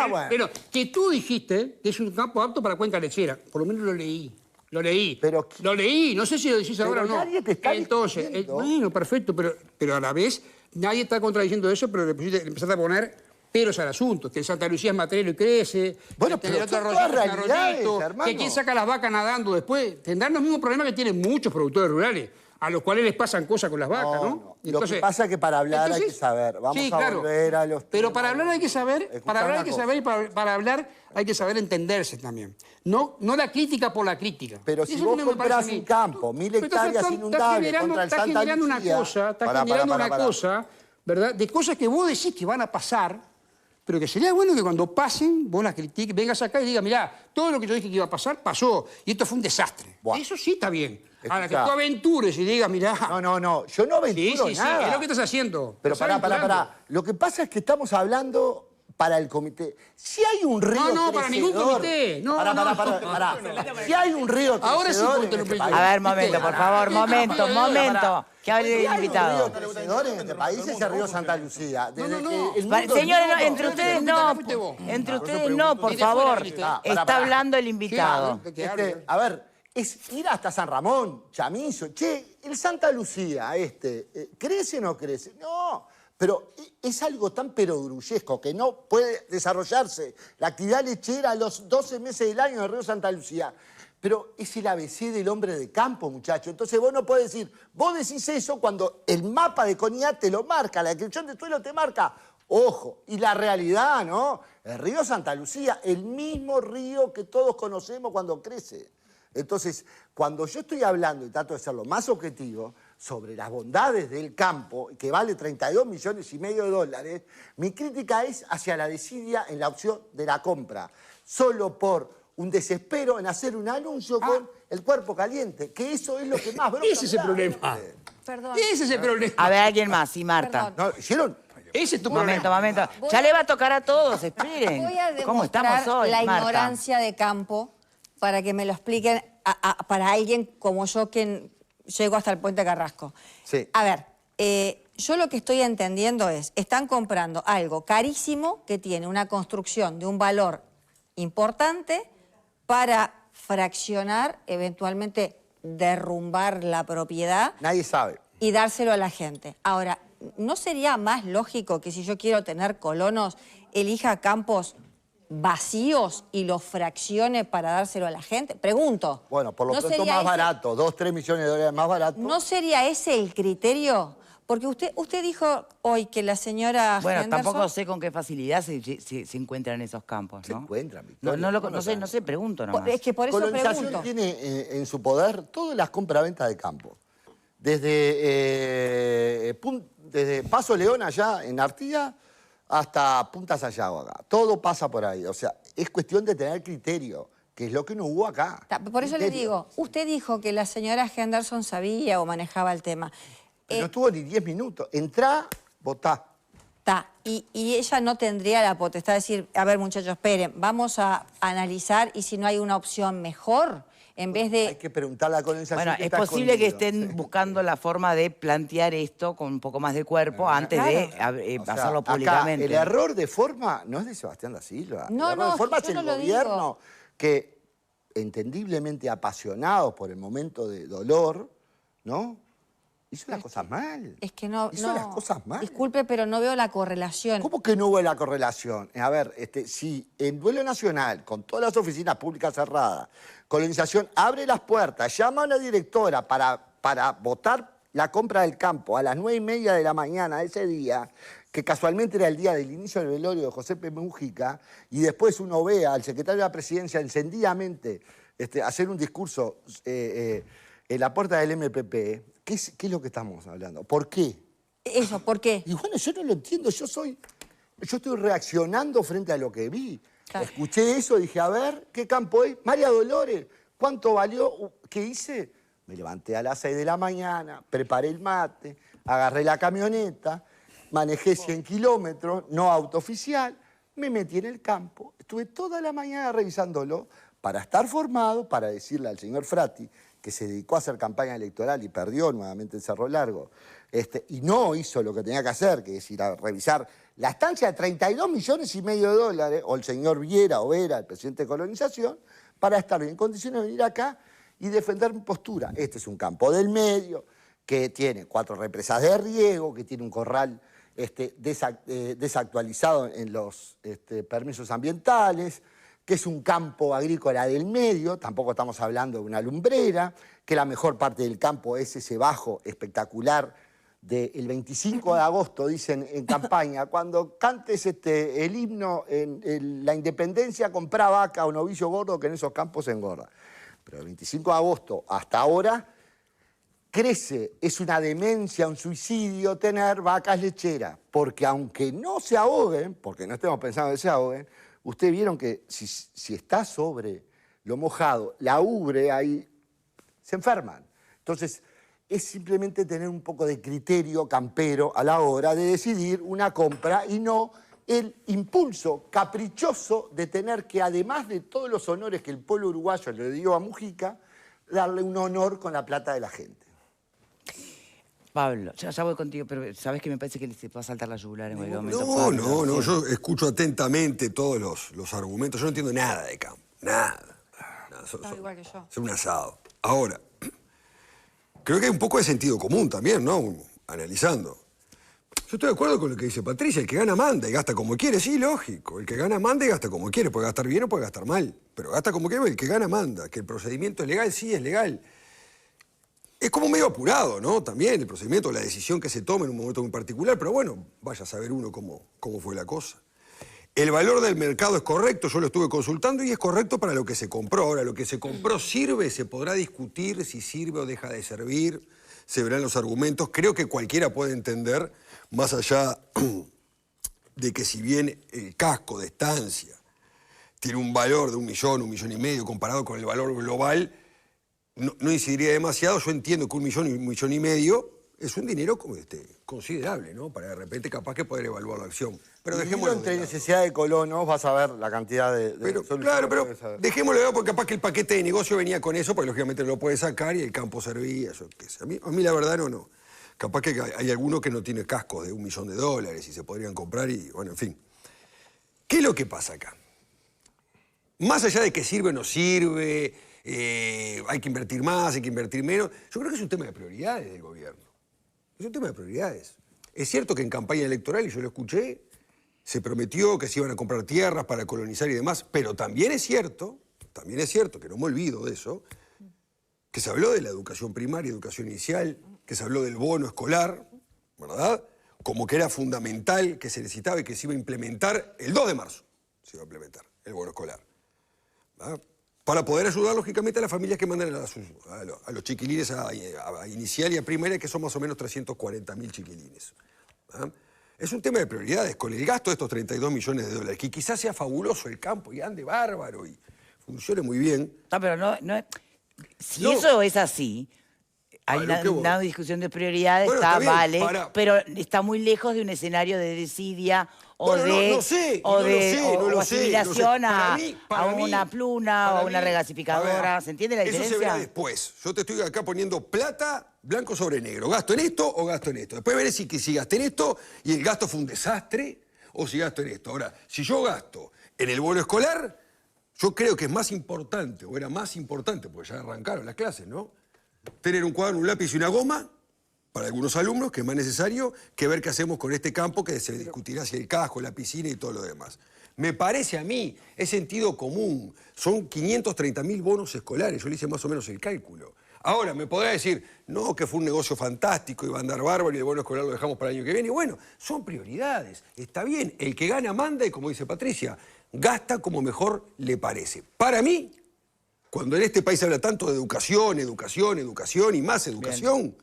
Bueno. Pero que tú dijiste que es un campo apto para cuenca lechera. Por lo menos lo leí. Lo leí. Lo leí. No sé si lo decís ahora o no. Nadie te está Entonces, discutiendo. bueno, perfecto, pero a la vez nadie está contradiciendo eso, pero le empezaste a poner peros al asunto. Que Santa Lucía es matrero y crece. Bueno, que pero el otro son arroyito todas es un realidades, arroyito, hermano. que quién saca las vacas nadando después. Tendrán los mismos problemas que tienen muchos productores rurales, a los cuales les pasan cosas con las vacas, ¿no? Lo que pasa es que para hablar hay que saber. Vamos a volver a los Pero temas. para hablar hay que saber, Escuchá una cosa. y para hablar hay que saber entenderse también. No la crítica por la crítica. Pero si Eso vos no me parece comprás a mí. un campo, 1000 Pero hectáreas inundables contra el está Santa generando Lucía. una cosa, está generando una cosa, ¿verdad? De cosas que vos decís que van a pasar, pero que sería bueno que cuando pasen, vos las critiques, vengas acá y digas, mirá, todo lo que yo dije que iba a pasar, pasó, y esto fue un desastre. Buah. Eso sí está bien. Ahora, que Escuchá. tú aventures y digas, mirá... No, yo no aventuro Sí, nada. es lo que estás haciendo. Pero Estás aventurando. pará. Lo que pasa es que estamos hablando para el comité. Si hay un río No, para ningún crecedor- comité. No, Pará. Si hay un río Ahora sí crecedor ponte en los este pechos. país. A ver, momento, por favor, momento. Que hable Si el hay un invitado. río crecedor en este país es el río Santa Lucía. Desde que el mundo Señores, es mundo. entre ustedes no. Entre ustedes no, por favor. Está hablando el invitado. A ver, es ir hasta San Ramón, Chamizo. Che, el Santa Lucía, ¿crece o no crece? No, pero es algo tan perogrullesco que no puede desarrollarse la actividad lechera a los 12 meses del año en el río Santa Lucía. Pero es el ABC del hombre de campo, muchacho. Entonces vos no podés decir, vos decís eso cuando el mapa de CONIAT te lo marca, la descripción de suelo te marca. Ojo, y la realidad, ¿no? El río Santa Lucía, el mismo río que todos conocemos cuando crece. Entonces, cuando yo estoy hablando, y trato de ser lo más objetivo, sobre las bondades del campo, que vale 32,5 millones de dólares, mi crítica es hacia la desidia en la opción de la compra. Solo por un desespero en hacer un anuncio con el cuerpo caliente, que eso es lo que más bronca Ese es el me da. problema. Perdón. Ese es el problema. A ver, alguien más, sí, Marta. Perdón. ¿No? ¿Hicieron? Ese es tu Momento. problema. Ya le va a tocar a todos, esperen. Voy a ¿Cómo estamos demostrar hoy, la Marta? ignorancia de campo para que me lo expliquen para alguien como yo que llego hasta el Puente Carrasco. Sí. A ver, yo lo que estoy entendiendo es, están comprando algo carísimo que tiene una construcción de un valor importante para fraccionar, eventualmente derrumbar la propiedad Nadie sabe. y dárselo a la gente. Ahora, ¿no sería más lógico que si yo quiero tener colonos, elija campos vacíos y los fraccione para dárselo a la gente? Pregunto. Bueno, por lo ¿no pronto sería más ese- barato, 2, 3 millones de dólares más barato. ¿No sería ese el criterio? Porque usted dijo hoy que la señora Bueno, Henderson... tampoco sé con qué facilidad se encuentran esos campos, ¿no? Se encuentran, No, Victoria. no sé, pregunto nomás. Es que por eso Colonización pregunto. tiene en su poder todas las compraventas de campo. Desde Paso León allá en Artigas hasta Punta Sayago acá. Todo pasa por ahí. O sea, es cuestión de tener criterio, que es lo que no hubo acá. Por eso le Criterio. digo, usted dijo que la señora Henderson sabía o manejaba el tema. No estuvo ni 10 minutos. Entrá, votá. Y ella no tendría la potestad de decir, a ver muchachos, esperen, vamos a analizar y si no hay una opción mejor, en vez de... Hay que preguntarle a la colonización. Bueno, que es está posible que escondido. estén buscando la forma de plantear esto con un poco más de cuerpo antes de O sea, pasarlo acá públicamente. el error de forma no es de Sebastián da Silva. No, el error no, de forma yo es el no lo gobierno digo. que, entendiblemente apasionados por el momento de dolor, ¿no? Hizo las cosas mal. Es que no... Hizo las cosas mal. Disculpe, pero no veo la correlación. ¿Cómo que no hubo la correlación? A ver, si en duelo nacional, con todas las oficinas públicas cerradas, Colonización abre las puertas, llama a una directora para votar la compra del campo a las 9:30 de la mañana de ese día, que casualmente era el día del inicio del velorio de José P. Mujica, y después uno ve al secretario de la Presidencia encendidamente hacer un discurso en la puerta del MPP, ¿qué es lo que estamos hablando? ¿Por qué? Eso, ¿por qué? Y bueno, yo no lo entiendo, yo estoy reaccionando frente a lo que vi. Claro. Escuché eso, dije, a ver, ¿qué campo es? María Dolores, ¿cuánto valió? ¿Qué hice? Me levanté a las 6 de la mañana, preparé el mate, agarré la camioneta, manejé 100 kilómetros, no auto oficial, me metí en el campo, estuve toda la mañana revisándolo para estar formado, para decirle al señor Frati, que se dedicó a hacer campaña electoral y perdió nuevamente el Cerro Largo, y no hizo lo que tenía que hacer, que es ir a revisar la estancia de 32,5 millones de dólares, o el señor Viera o Vera, el presidente de Colonización, para estar en condiciones de venir acá y defender mi postura. Este es un campo del medio, que tiene 4 represas de riego, que tiene un corral desactualizado en los permisos ambientales, que es un campo agrícola del medio, tampoco estamos hablando de una lumbrera, que la mejor parte del campo es ese bajo espectacular del 25 de agosto, dicen en campaña, cuando cantes el himno en la independencia, comprá vaca o novillo gordo, que en esos campos se engorda. Pero el 25 de agosto hasta ahora crece, es una demencia, un suicidio tener vacas lecheras, porque aunque no se ahoguen, porque no estemos pensando que se ahoguen, ustedes vieron que si está sobre lo mojado, la ubre ahí, se enferman. Entonces, es simplemente tener un poco de criterio campero a la hora de decidir una compra y no el impulso caprichoso de tener que, además de todos los honores que el pueblo uruguayo le dio a Mujica, darle un honor con la plata de la gente. Pablo, ya voy contigo, pero sabes que me parece que se va a saltar la yugular en cualquier momento. No, Pablo. no, yo escucho atentamente todos los argumentos. Yo no entiendo nada de campo, nada. Igual que yo. Es un asado. Ahora, creo que hay un poco de sentido común también, ¿no? Analizando. Yo estoy de acuerdo con lo que dice Patricia, el que gana manda y gasta como quiere, sí, lógico. El que gana manda y gasta como quiere, puede gastar bien o puede gastar mal, pero gasta como quiere, el que gana manda. Que el procedimiento es legal, sí, es legal. Es como medio apurado, ¿no? También el procedimiento, la decisión que se toma en un momento muy particular, pero bueno, vaya a saber uno cómo fue la cosa. El valor del mercado es correcto, yo lo estuve consultando y es correcto para lo que se compró. Ahora, lo que se compró sirve, se podrá discutir si sirve o deja de servir, se verán los argumentos. Creo que cualquiera puede entender, más allá de que si bien el casco de estancia tiene un valor de 1 millón, 1,5 millones, comparado con el valor global, no incidiría demasiado. Yo entiendo que 1 millón y 1,5 millones es un dinero considerable, ¿no? Para de repente capaz que poder evaluar la acción. Pero dejémoslo entre de lado. necesidad de colonos vas a ver la cantidad de Pero, soluciones claro, que pero puedes haber. dejémoslo de lado porque capaz que el paquete de negocio venía con eso, porque lógicamente lo puede sacar y el campo servía, yo qué sé. A mí la verdad no. Capaz que hay alguno que no tiene cascos de $1 millón y se podrían comprar y, bueno, en fin. ¿Qué es lo que pasa acá? más allá de que sirve o no sirve, hay que invertir más, hay que invertir menos, yo creo que es un tema de prioridades del gobierno. Es un tema de prioridades. Es cierto que en campaña electoral, y yo lo escuché, se prometió que se iban a comprar tierras para colonizar y demás, pero también es cierto, que no me olvido de eso, que se habló de la educación primaria, educación inicial, que se habló del bono escolar, ¿verdad? Como que era fundamental, que se necesitaba y que se iba a implementar el 2 de marzo, se iba a implementar el bono escolar, ¿verdad? Para poder ayudar, lógicamente, a las familias que mandan a los chiquilines a inicial y a primaria, que son más o menos 340.000 chiquilines, ¿verdad? Es un tema de prioridades, con el gasto de estos 32 millones de dólares, que quizás sea fabuloso el campo y ande bárbaro y funcione muy bien. No, pero si eso es así, hay una discusión de prioridades, Bueno, está bien, vale, pero está muy lejos de un escenario de desidia o de asimilación a una pluna o a una regasificadora. ¿Se entiende la diferencia? Eso se verá después. Yo te estoy acá poniendo plata, blanco sobre negro. ¿Gasto en esto o gasto en esto? Después veré si gasté en esto y el gasto fue un desastre o si gasto en esto. Ahora, si yo gasto en el bono escolar, yo creo que es más importante, o era más importante, porque ya arrancaron las clases, ¿no? Tener un cuaderno, un lápiz y una goma para algunos alumnos, que es más necesario que ver qué hacemos con este campo, que se discutirá hacia el casco, la piscina y todo lo demás. Me parece a mí, es sentido común. Son 530.000 bonos escolares, yo le hice más o menos el cálculo. Ahora, me podrá decir, no, que fue un negocio fantástico y va a andar bárbaro y el bono escolar lo dejamos para el año que viene. Y bueno, son prioridades, está bien. El que gana manda y, como dice Patricia, gasta como mejor le parece. Para mí, cuando en este país se habla tanto de educación, educación, educación y más educación,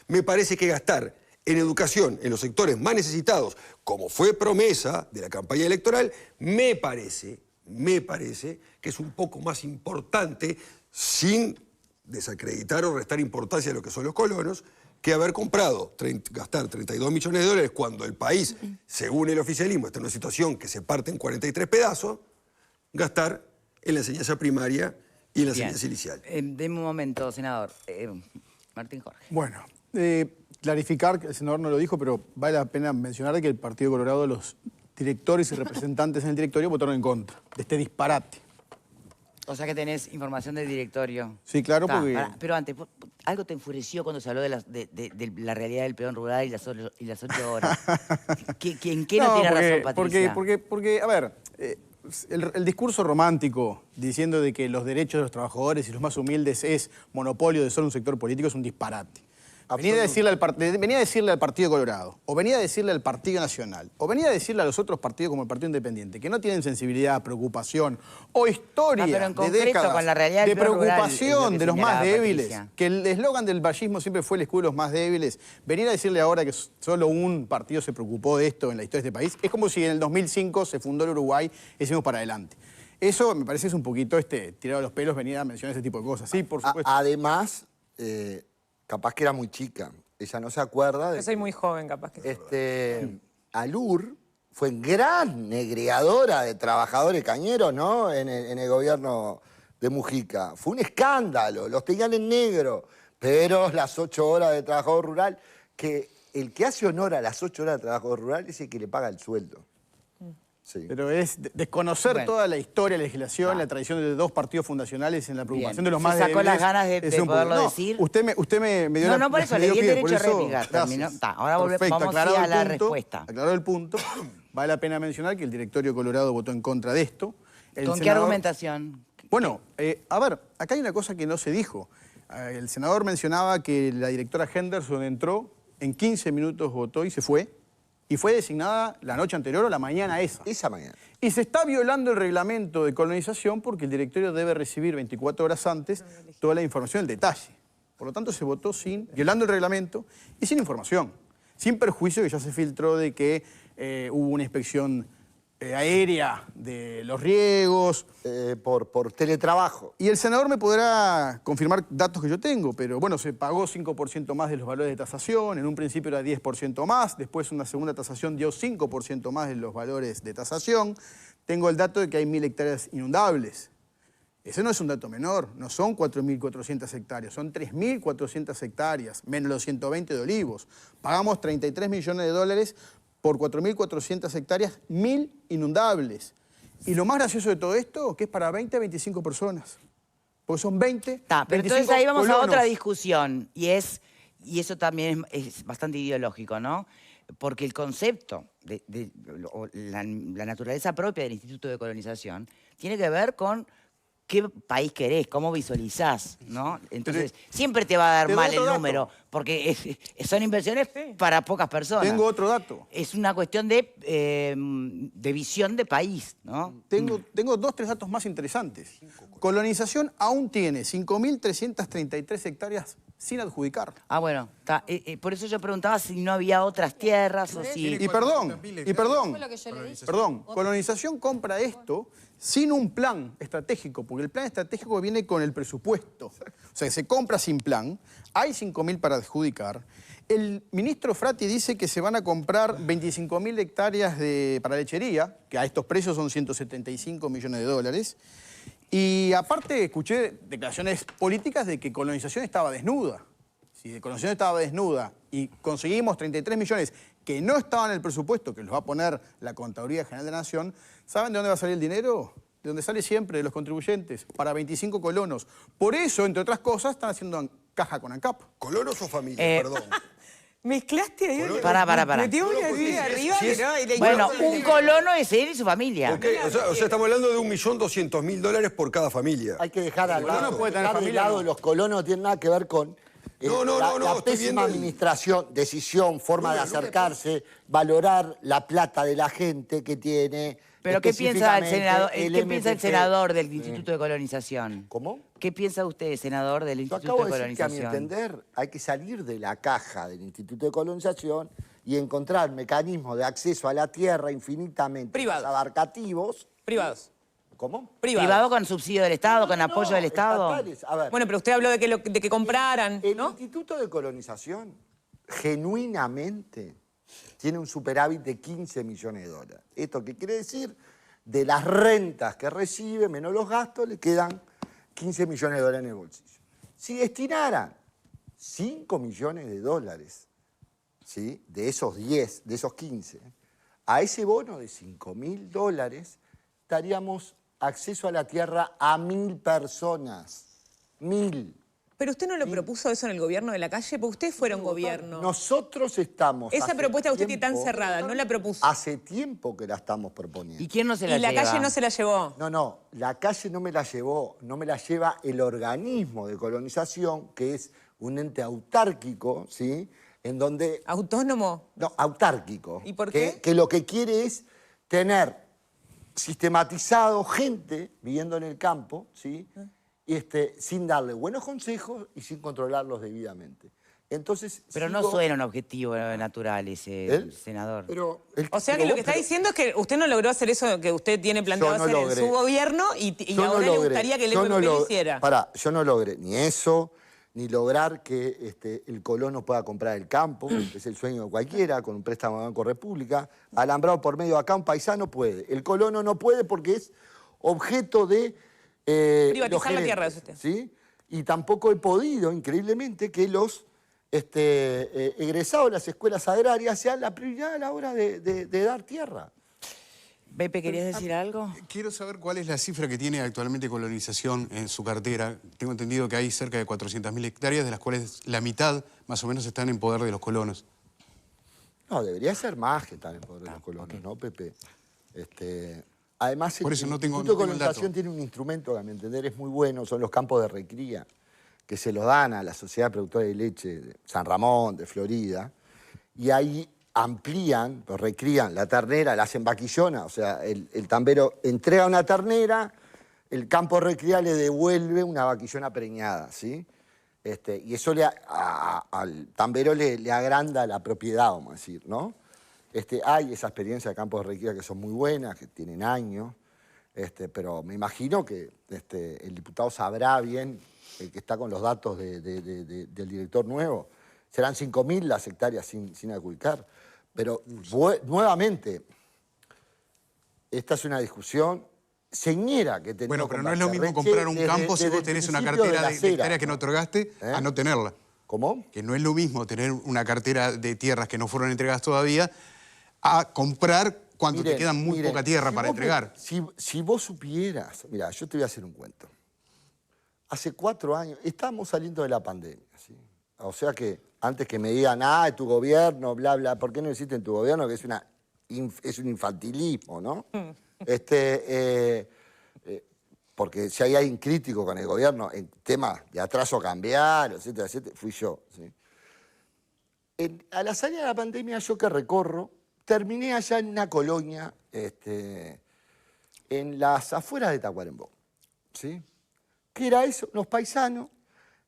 me parece que gastar en educación, en los sectores más necesitados, como fue promesa de la campaña electoral, me parece que es un poco más importante, sin desacreditar o restar importancia a lo que son los colonos, que haber gastar 32 millones de dólares cuando el país, según el oficialismo, está en una situación que se parte en 43 pedazos, gastar en la enseñanza primaria y en la enseñanza inicial. Deme un momento, senador. Martín Jorge. Bueno, clarificar, que el senador no lo dijo, pero vale la pena mencionar que el Partido Colorado, los directores y representantes en el directorio votaron en contra de este disparate. O sea que tenés información del directorio. Sí, claro, porque... Pero antes, ¿algo te enfureció cuando se habló de la realidad del peón rural y las 8 horas? ¿En qué no tiene razón, Patricia? Porque, a ver, el discurso romántico diciendo de que los derechos de los trabajadores y los más humildes es monopolio de solo un sector político es un disparate. Venía a decirle al Partido Colorado, o venía a decirle al Partido Nacional, o venía a decirle a los otros partidos como el Partido Independiente, que no tienen sensibilidad, preocupación o historia de décadas con la realidad de preocupación rural, de los más débiles, Patricia. que el eslogan del vallismo siempre fue el escudo de los más débiles. Venir a decirle ahora que solo un partido se preocupó de esto en la historia de este país, es como si en el 2005 se fundó el Uruguay y hicimos para adelante. Eso me parece que es un poquito tirado de los pelos venir a mencionar ese tipo de cosas. Sí, por supuesto. Además, capaz que era muy chica. Ella no se acuerda de... Yo soy muy joven, capaz que... Alur fue gran negreadora de trabajadores cañeros, ¿no? En el gobierno de Mujica. Fue un escándalo, los tenían en negro. Pero las 8 horas de trabajador rural, que el que hace honor a las 8 horas de trabajador rural es el que le paga el sueldo. Sí. Pero es desconocer toda la historia, la legislación, la tradición de 2 partidos fundacionales en la preocupación de los más débiles. Sacó las ganas de poderlo decir. Usted me dio la... No, por eso, le di el derecho a replicar. Ahora vamos a la respuesta. Aclaró el punto. Vale la pena mencionar que el directorio Colorado votó en contra de esto. ¿Con qué argumentación? Bueno, a ver, acá hay una cosa que no se dijo. El senador mencionaba que la directora Henderson entró, en 15 minutos votó y se fue. Y fue designada la noche anterior o la mañana esa. Esa mañana. Y se está violando el reglamento de colonización porque el directorio debe recibir 24 horas antes toda la información, el detalle. Por lo tanto, se votó violando el reglamento y sin información. Sin perjuicio que ya se filtró de que hubo una inspección aérea de los riegos. Por teletrabajo. Y el senador me podrá confirmar datos que yo tengo, pero bueno, se pagó 5% más de los valores de tasación, en un principio era 10% más, después una segunda tasación dio 5% más de los valores de tasación. Tengo el dato de que hay 1.000 hectáreas inundables. Ese no es un dato menor, no son 4.400 hectáreas, son 3.400 hectáreas, menos los 120 de olivos. Pagamos 33 millones de dólares por 4.400 hectáreas, 1.000 inundables. Y lo más gracioso de todo esto, que es para 20 a 25 personas. Porque son 20, Pero 25 entonces ahí vamos a colonos. otra discusión, y eso también es bastante ideológico, ¿no? Porque el concepto o la naturaleza propia del Instituto de Colonización tiene que ver con qué país querés, cómo visualizás, ¿no? Entonces, siempre te va a dar mal el número, porque son inversiones para pocas personas. Tengo otro dato. Es una cuestión de visión de país, ¿no? Tengo 2, 3 datos más interesantes. Colonización aún tiene 5.333 hectáreas sin adjudicar. Ah, bueno, por eso yo preguntaba si no había otras tierras o si... Y perdón, Colonización compra esto sin un plan estratégico, porque el plan estratégico viene con el presupuesto. O sea, se compra sin plan, hay 5.000 para adjudicar. El ministro Frati dice que se van a comprar 25.000 hectáreas para lechería, que a estos precios son 175 millones de dólares. Y aparte escuché declaraciones políticas de que Colonización estaba desnuda. Si Colonización estaba desnuda y conseguimos 33 millones que no estaban en el presupuesto, que los va a poner la Contaduría General de la Nación, ¿saben de dónde va a salir el dinero? De donde sale siempre, de los contribuyentes, para 25 colonos. Por eso, entre otras cosas, están haciendo caja con ANCAP. ¿Colonos o familia? Perdón. Mezclaste ahí. Pará. Metió una así arriba que no... Bueno, un colono es él y su familia. Okay, o sea, estamos hablando de $1.200.000 por cada familia. Hay que dejar al lado, puede tener dejar de familia, lado no. los colonos, no tienen nada que ver con la estoy pésima viendo administración, decisión, forma de acercarse, valorar la plata de la gente que tiene. Pero ¿qué piensa el senador, MPP. senador del Instituto de Colonización? ¿Cómo? ¿Qué piensa usted, senador del Yo Instituto acabo de de decir que a mi Colonización? entender hay que salir de la caja del Instituto de Colonización y encontrar mecanismos de acceso a la tierra infinitamente Privados. más abarcativos. Privados. ¿Cómo? ¿Privado con subsidio del Estado, con apoyo del Estado? Estatales. A ver, Bueno, pero usted habló de que compraran, el ¿no? Instituto de Colonización genuinamente tiene un superávit de 15 millones de dólares. ¿Esto qué quiere decir? De las rentas que recibe, menos los gastos, le quedan 15 millones de dólares en el bolsillo. Si destinaran 5 millones de dólares, ¿sí?, de esos 10, de esos 15, a ese bono de $5.000, daríamos acceso a la tierra a 1.000 personas. 1.000. Pero usted no lo propuso eso en el gobierno de la calle, porque usted fuera un gobierno. Nosotros estamos... Esa hace propuesta que usted tiene tan tiempo- cerrada, no la propuso. Hace tiempo que la estamos proponiendo. ¿Y quién no se la Y la lleva? calle no se la llevó. No, la calle no me la llevó, no me la lleva el organismo de colonización, que es un ente autárquico, ¿sí?, en donde... ¿Autónomo? No, autárquico. ¿Y por qué? Que lo que quiere es tener sistematizado gente viviendo en el campo, ¿sí?, sin darle buenos consejos y sin controlarlos debidamente. Entonces, Pero no suena un objetivo natural ese, senador. Pero O sea que lo que está diciendo es que usted no logró hacer eso que usted tiene planteado Yo no hacer logré. en su gobierno y Yo ahora no le logré. gustaría que el Yo no MPP lo log- hiciera. Pará, yo no logré ni eso, ni lograr que el colono pueda comprar el campo, que es el sueño de cualquiera, con un préstamo de Banco República. Alambrado por medio de acá, un paisano puede. El colono no puede porque es objeto de... Privatizar los la gerentes, tierra, es usted. ¿sí? Y tampoco he podido, increíblemente, que los egresados de las escuelas agrarias sean la prioridad a la hora de dar tierra. Pepe, ¿querías decir algo? Quiero saber cuál es la cifra que tiene actualmente Colonización en su cartera. Tengo entendido que hay cerca de 400.000 hectáreas, de las cuales la mitad más o menos están en poder de los colonos. No, debería ser más que estar en poder de los colonos, ¿no, Pepe? Además, Por eso el no tengo- Instituto de no tengo el Colonización dato. tiene un instrumento que a mi entender es muy bueno, son los campos de recría, que se los dan a la Sociedad Productora de Leche de San Ramón, de Florida, y ahí amplían, pues recrían la ternera, la hacen vaquillona, o sea, el tambero entrega una ternera, el campo de recría le devuelve una vaquillona preñada, ¿sí? Y eso al tambero le agranda la propiedad, vamos a decir, ¿no? Hay esa experiencia de campos de recría que son muy buenas, que tienen años, pero me imagino que el diputado sabrá bien, el que está con los datos del director nuevo, serán 5.000 las hectáreas sin adjudicar. Pero nuevamente, esta es una discusión señera que tenemos. Bueno, pero con no es lo mismo Basterreche comprar un desde- campo si desde vos el tenés una principio cartera la de acera, hectáreas que no otorgaste a no tenerla. ¿Cómo? Que no es lo mismo tener una cartera de tierras que no fueron entregadas todavía a comprar cuando te queda muy poca tierra para entregar. Si vos supieras, mira, yo te voy a hacer un cuento. Hace 4 años, estábamos saliendo de la pandemia, ¿sí? O sea que antes que me digan, tu gobierno, bla, bla, ¿por qué no existe en tu gobierno? Que es un infantilismo, ¿no? Porque si hay alguien crítico con el gobierno en temas de atraso cambiario, etcétera, etcétera, fui yo, ¿sí? A la salida de la pandemia, yo que recorro, terminé allá en una colonia, en las afueras de Tacuarembó, ¿sí? ¿Qué era eso? Unos paisanos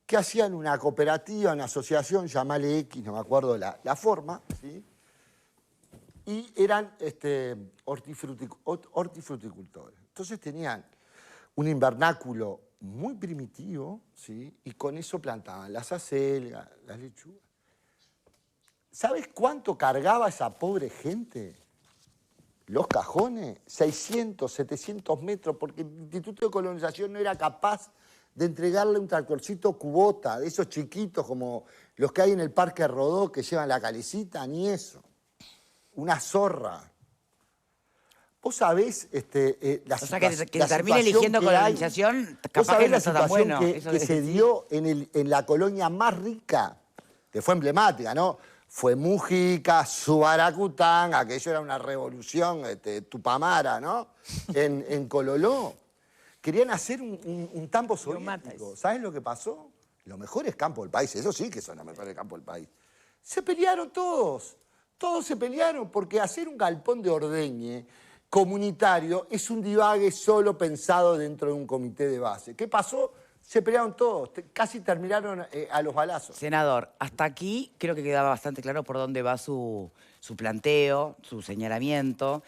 que hacían una cooperativa, una asociación, llamale X, no me acuerdo la forma, ¿sí? Y eran hortifruticultores. Entonces tenían un invernáculo muy primitivo, ¿sí? Y con eso plantaban las acelgas, las lechugas. ¿Sabes cuánto cargaba esa pobre gente? Los cajones, 600, 700 metros, porque el Instituto de Colonización no era capaz de entregarle un tractorcito Kubota, de esos chiquitos como los que hay en el Parque Rodó que llevan la calecita, ni eso. Una zorra. Vos sabés o sea, que termine eligiendo colonización, capaz que no está tan bueno. Que se dio en la colonia más rica, que fue emblemática, ¿no? Fue Mujica, Subaracután, aquello era una revolución, Tupamara, ¿no? En Cololó. Querían hacer un tambo soviético. ¿Sabes lo que pasó? Los mejores campos del país, eso sí que son los mejores campos del país. Se pelearon todos. Todos se pelearon porque hacer un galpón de ordeñe comunitario es un divague solo pensado dentro de un comité de base. ¿Qué pasó? Se pelearon todos, casi terminaron a los balazos. Senador, hasta aquí creo que quedaba bastante claro por dónde va su planteo, su señalamiento.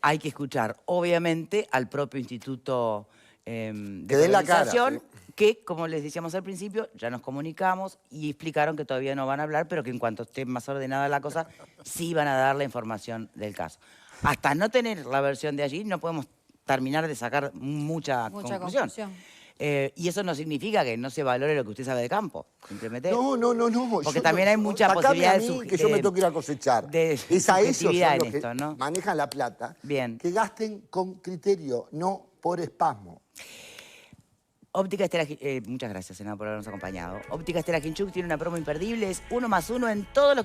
Hay que escuchar, obviamente, al propio Instituto de Colonización, que, como les decíamos al principio, ya nos comunicamos y explicaron que todavía no van a hablar, pero que en cuanto esté más ordenada la cosa, sí van a dar la información del caso. Hasta no tener la versión de allí, no podemos terminar de sacar mucha conclusión. Y eso no significa que no se valore lo que usted sabe de campo, simplemente. No. Porque también hay mucha posibilidad de que yo me tengo que ir a cosechar. Es a esos los que manejan la plata. Bien. Que gasten con criterio, no por espasmo. Óptica Estela, muchas gracias, senador, por habernos acompañado. Óptica Estela Kinchuk tiene una promo imperdible, es 1+1 en todos los